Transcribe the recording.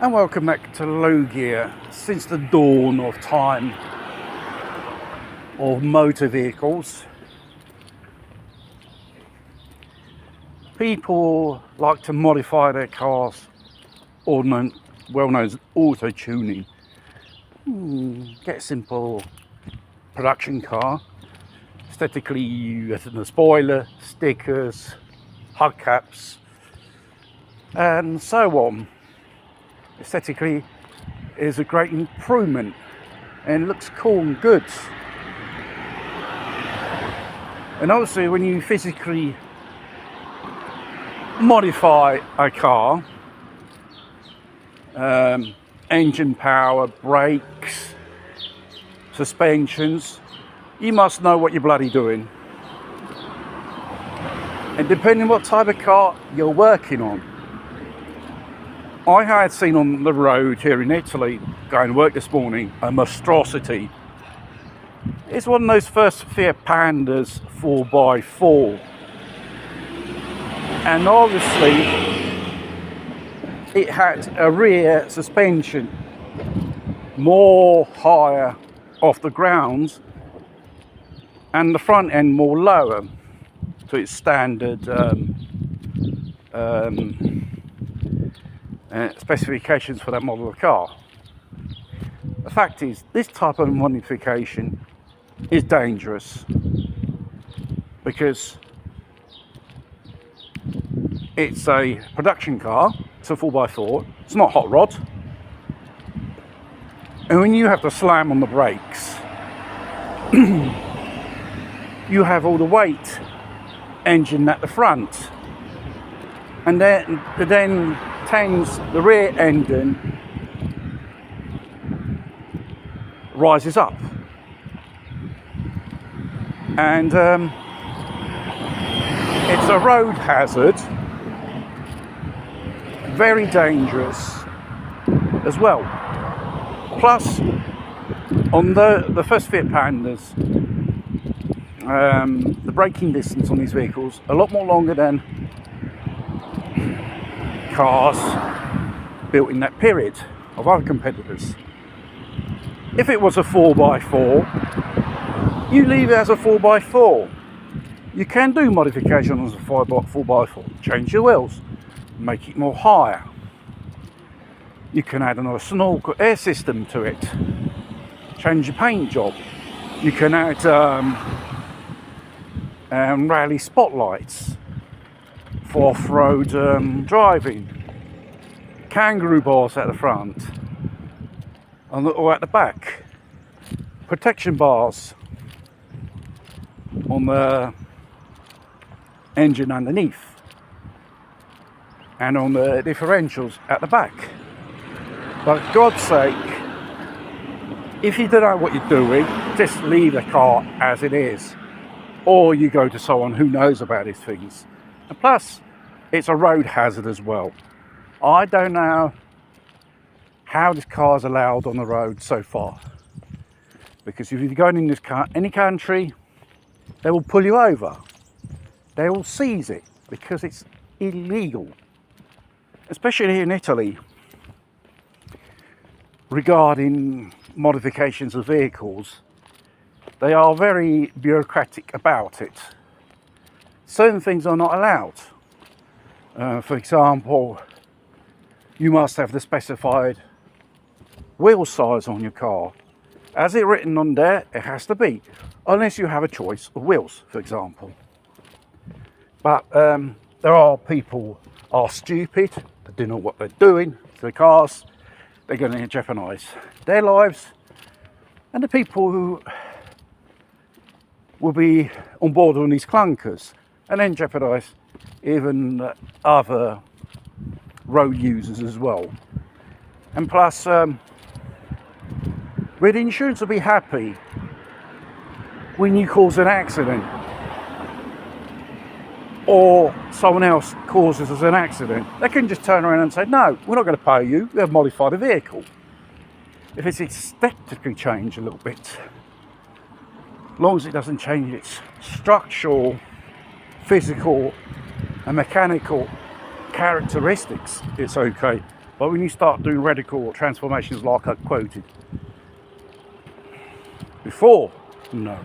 And welcome back to Low Gear. Since the dawn of time of motor vehicles, people like to modify their cars, well known as auto tuning. Get a simple production car. Aesthetically, you get the spoiler, stickers, hubcaps, and so on. Aesthetically is a great improvement and looks cool and good. And obviously when you physically modify a car, engine power, brakes, suspensions, you must know what you're bloody doing. And depending what type of car you're working on. I had seen on the road here in Italy, going to work this morning, a monstrosity. It's one of those first Fiat Pandas 4x4. And obviously, it had a rear suspension more higher off the ground and the front end more lower to its standard specifications for that model of car. The fact is, this type of modification is dangerous because it's a production car, it's a 4x4, it's not hot rod, and when you have to slam on the brakes, you have all the weight engine at the front, and then tends the rear engine rises up, and it's a road hazard, very dangerous as well. Plus, on the first Fiat Pandas, the braking distance on these vehicles a lot more longer than cars built in that period of other competitors. If it was a 4x4, you leave it as a 4x4. You can do modifications on a 4x4, change your wheels, make it more higher. You can add another snorkel air system to it, change your paint job. You can add rally spotlights for off-road driving, kangaroo bars at the front or at the back, protection bars on the engine underneath and on the differentials at the back. But for God's sake, if you don't know what you're doing, just leave the car as it is, or you go to someone who knows about these things. And plus, it's a road hazard as well. I don't know how this car is allowed on the road so far. Because if you're going in this car, any country, they will pull you over. They will seize it because it's illegal. Especially here in Italy, regarding modifications of vehicles, they are very bureaucratic about it. Certain things are not allowed. For example, you must have the specified wheel size on your car. As it written on there, it has to be, unless you have a choice of wheels, for example. But there are people who are stupid, they don't know what they're doing to the cars, they're going to jeopardise their lives, and the people who will be on board on these clunkers, and then jeopardise even other road users as well. And plus, with insurance will be happy when you cause an accident or someone else causes us an accident. They can just turn around and say, no, we're not going to pay you, we have modified the vehicle. If it's aesthetically changed a little bit, as long as it doesn't change its structural, physical and mechanical characteristics, it's okay. But when you start doing radical transformations like I quoted before, no.